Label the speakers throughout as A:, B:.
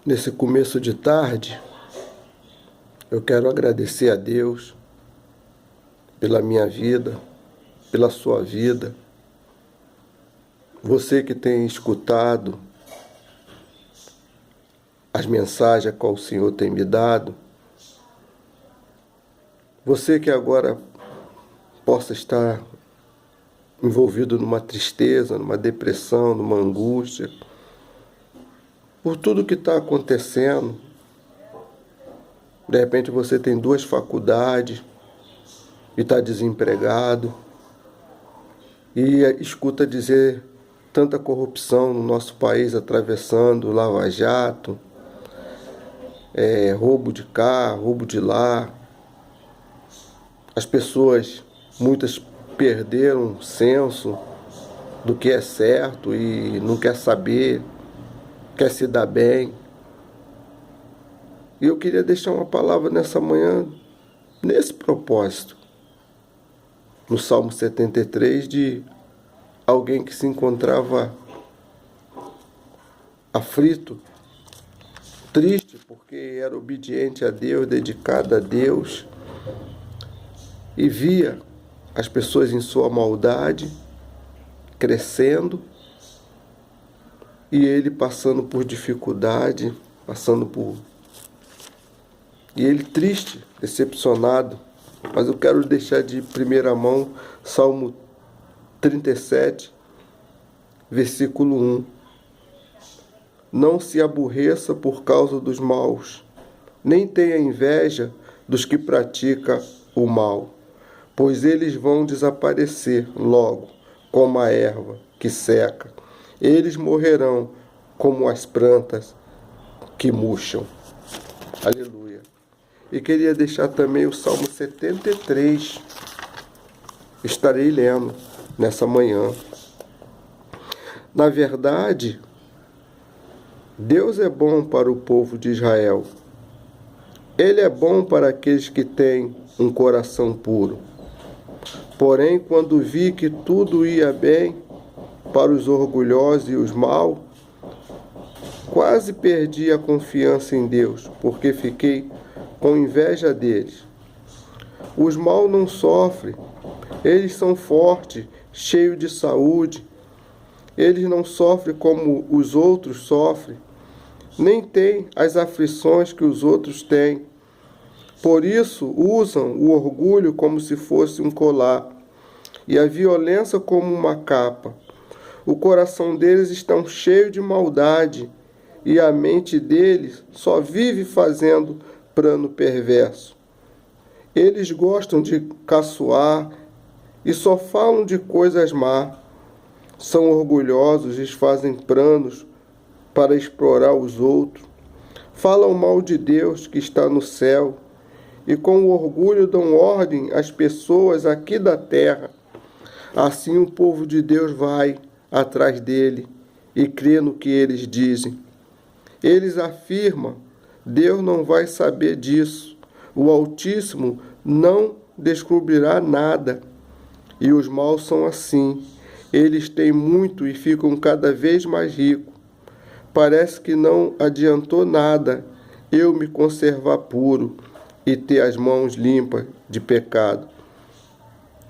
A: Nesse começo de tarde, eu quero agradecer a Deus pela minha vida, pela sua vida. Você que tem escutado as mensagens que o Senhor tem me dado. Você que agora possa estar envolvido numa tristeza, numa depressão, numa angústia, por tudo que está acontecendo. De repente você tem 2 faculdades e está desempregado e escuta dizer tanta corrupção no nosso país, atravessando Lava Jato, roubo de carro, roubo de lar. As pessoas, muitas perderam o senso do que é certo e não quer saber, quer se dar bem. E eu queria deixar uma palavra nessa manhã, nesse propósito, no Salmo 73, de alguém que se encontrava aflito, triste, porque era obediente a Deus, dedicado a Deus, e via as pessoas em sua maldade crescendo, e ele passando por dificuldade, e ele triste, decepcionado. Mas eu quero deixar de primeira mão Salmo 37, versículo 1. Não se aborreça por causa dos maus, nem tenha inveja dos que praticam o mal, pois eles vão desaparecer logo, como a erva que seca. Eles morrerão como as plantas que murcham. Aleluia. E queria deixar também o Salmo 73. Estarei lendo nessa manhã. Na verdade, Deus é bom para o povo de Israel. Ele é bom para aqueles que têm um coração puro. Porém, quando vi que tudo ia bem para os orgulhosos e os maus, quase perdi a confiança em Deus, porque fiquei com inveja deles. Os maus não sofrem, eles são fortes, cheios de saúde. Eles não sofrem como os outros sofrem, nem têm as aflições que os outros têm. Por isso, usam o orgulho como se fosse um colar, e a violência como uma capa. O coração deles está cheio de maldade, e a mente deles só vive fazendo plano perverso. Eles gostam de caçoar e só falam de coisas más. São orgulhosos e fazem planos para explorar os outros. Falam mal de Deus que está no céu e com orgulho dão ordem às pessoas aqui da terra. Assim o povo de Deus vai atrás dele e crê no que eles dizem. Eles afirmam: Deus não vai saber disso. O Altíssimo não descobrirá nada. E os maus são assim. Eles têm muito e ficam cada vez mais ricos. Parece que não adiantou nada eu me conservar puro e ter as mãos limpas de pecado.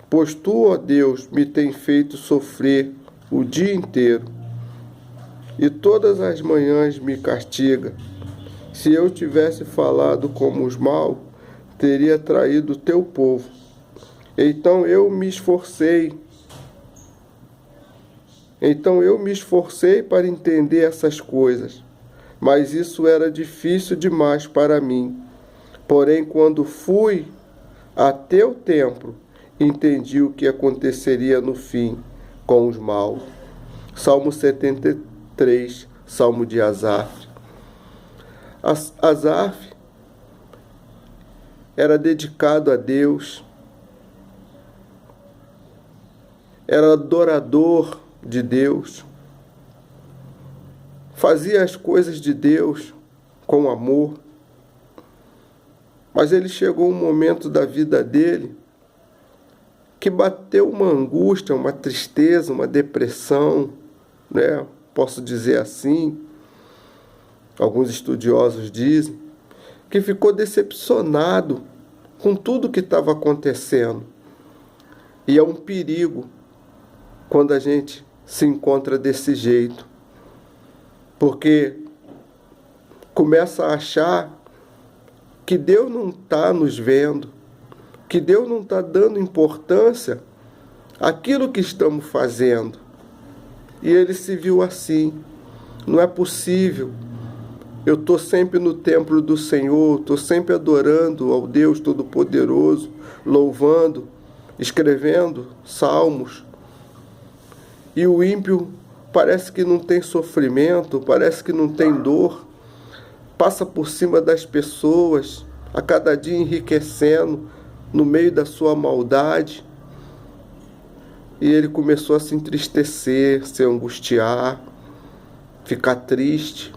A: Pois tu, ó Deus, me tem feito sofrer o dia inteiro, e todas as manhãs me castiga. Se eu tivesse falado como os maus, teria traído o teu povo. Então eu me esforcei para entender essas coisas, mas isso era difícil demais para mim. Porém, quando fui a teu templo, entendi o que aconteceria no fim com os maus. Salmo 73, Salmo de Asaf. Asaf era dedicado a Deus, era adorador de Deus, fazia as coisas de Deus com amor, mas ele chegou um momento da vida dele que bateu uma angústia, uma tristeza, uma depressão, né? Posso dizer assim. alguns estudiosos dizem, que ficou decepcionado com tudo que estava acontecendo. E é um perigo quando a gente se encontra desse jeito, porque começa a achar que Deus não está nos vendo, que Deus não está dando importância àquilo que estamos fazendo. E ele se viu assim. Não é possível. Eu estou sempre no templo do Senhor, estou sempre adorando ao Deus Todo-Poderoso, louvando, escrevendo salmos. E o ímpio parece que não tem sofrimento, parece que não tem dor, passa por cima das pessoas, a cada dia enriquecendo no meio da sua maldade. E ele começou a se entristecer, se angustiar, ficar triste.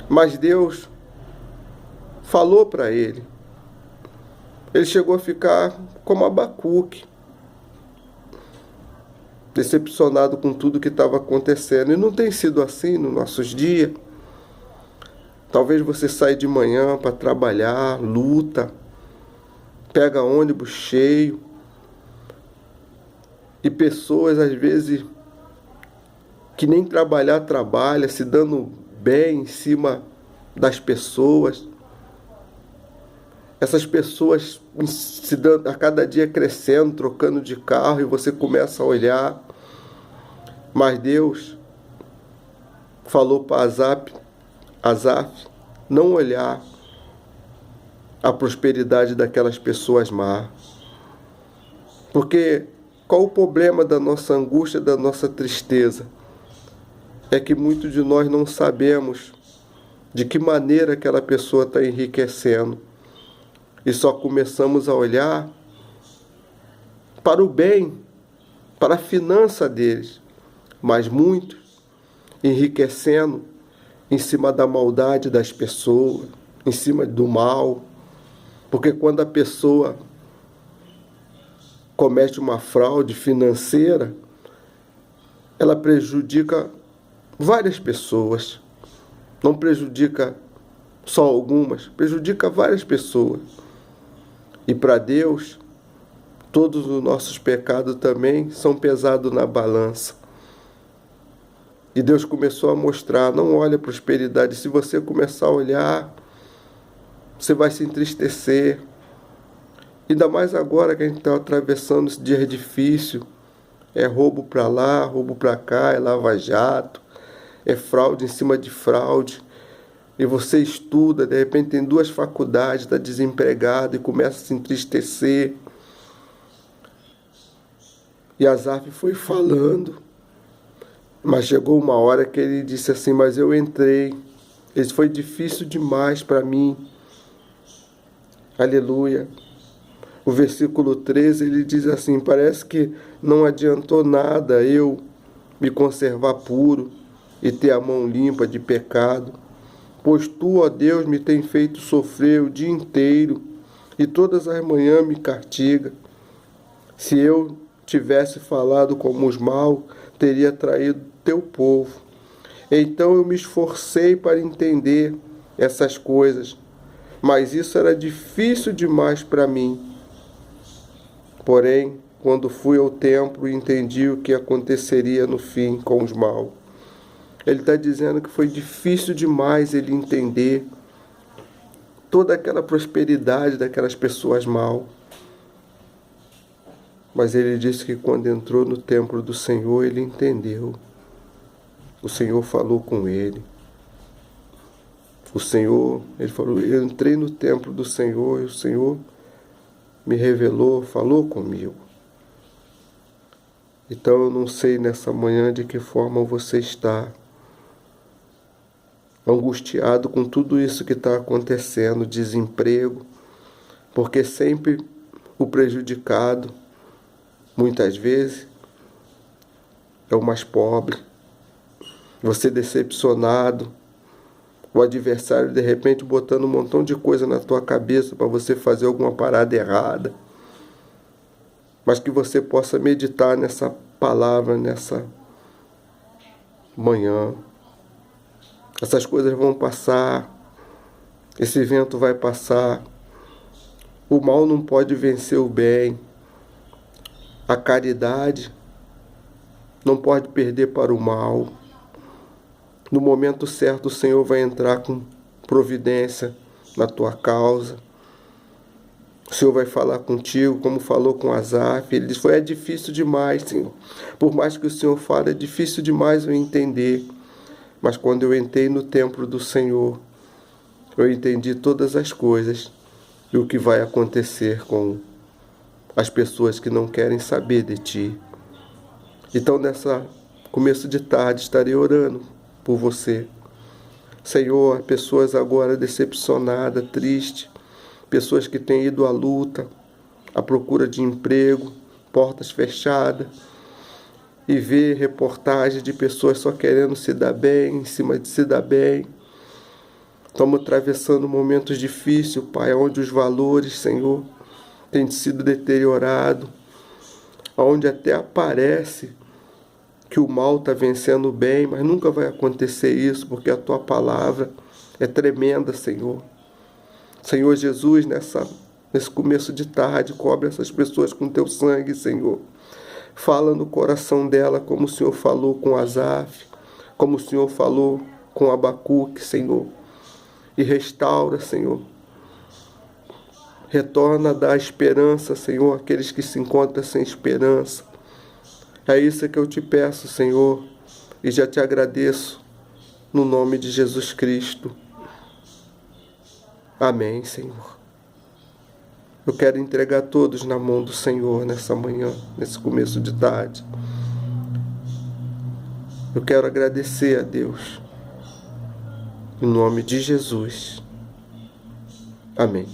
A: Mas Deus falou para ele. Ele chegou a ficar como Abacuque, decepcionado com tudo que estava acontecendo. E não tem sido assim nos nossos dias. Talvez você saia de manhã para trabalhar, luta, pega ônibus cheio, e pessoas às vezes que nem trabalhar trabalha, se dando bem em cima das pessoas. Essas pessoas se dando, a cada dia crescendo, trocando de carro, e você começa a olhar. Mas Deus falou para Asaf não olhar a prosperidade daquelas pessoas más. Porque qual o problema da nossa angústia, da nossa tristeza? É que muitos de nós não sabemos de que maneira aquela pessoa está enriquecendo. E só começamos a olhar para o bem, para a finança deles. Mas muitos enriquecendo em cima da maldade das pessoas, em cima do mal. Porque quando a pessoa comete uma fraude financeira, ela prejudica várias pessoas. Não prejudica só algumas, prejudica várias pessoas. E para Deus, todos os nossos pecados também são pesados na balança. E Deus começou a mostrar, não olha a prosperidade. Se você começar a olhar, você vai se entristecer. Ainda mais agora que a gente está atravessando esse dia difícil. É roubo para lá, roubo para cá, é lava-jato, é fraude em cima de fraude. E você estuda, de repente tem 2 faculdades, está desempregado e começa a se entristecer. E Asaf foi falando. Mas chegou uma hora que ele disse assim, mas eu entrei. Isso foi difícil demais para mim. Aleluia. O versículo 13, ele diz assim, parece que não adiantou nada eu me conservar puro e ter a mão limpa de pecado. Pois tu, ó Deus, me tem feito sofrer o dia inteiro e todas as manhãs me castiga. Se eu tivesse falado como os maus, teria traído teu povo. Então eu me esforcei para entender essas coisas, mas isso era difícil demais para mim. Porém, quando fui ao templo, entendi o que aconteceria no fim com os maus. Ele está dizendo que foi difícil demais ele entender toda aquela prosperidade daquelas pessoas mal. Mas ele disse que quando entrou no templo do Senhor, ele entendeu. O Senhor falou com ele. O Senhor, ele falou, eu entrei no templo do Senhor e o Senhor me revelou, falou comigo. Então eu não sei nessa manhã de que forma você está angustiado com tudo isso que está acontecendo, desemprego, porque sempre o prejudicado, muitas vezes, é o mais pobre. Você decepcionado, o adversário de repente botando um montão de coisa na tua cabeça para você fazer alguma parada errada. Mas que você possa meditar nessa palavra, nessa manhã. Essas coisas vão passar, esse vento vai passar. O mal não pode vencer o bem. A caridade não pode perder para o mal. No momento certo, o Senhor vai entrar com providência na tua causa. O Senhor vai falar contigo, como falou com Asaf. Ele disse, é difícil demais, Senhor. Por mais que o Senhor fale, é difícil demais eu entender. Mas quando eu entrei no templo do Senhor, eu entendi todas as coisas e o que vai acontecer com as pessoas que não querem saber de ti. Então, nessa começo de tarde, estarei orando por você. Senhor, pessoas agora decepcionadas, tristes, pessoas que têm ido à luta, à procura de emprego, portas fechadas, e ver reportagens de pessoas só querendo se dar bem, em cima de se dar bem. Estamos atravessando momentos difíceis, Pai, onde os valores, Senhor, têm sido deteriorados, onde até aparece que o mal está vencendo o bem, mas nunca vai acontecer isso, porque a Tua palavra é tremenda, Senhor. Senhor Jesus, nesse começo de tarde, cobre essas pessoas com Teu sangue, Senhor. Fala no coração dela como o Senhor falou com Asaf, como o Senhor falou com Abacuque, Senhor. E restaura, Senhor. Retorna a dar esperança, Senhor, àqueles que se encontram sem esperança. É isso que eu te peço, Senhor, e já te agradeço, no nome de Jesus Cristo. Amém, Senhor. Eu quero entregar todos na mão do Senhor nessa manhã, nesse começo de tarde. Eu quero agradecer a Deus, em nome de Jesus. Amém.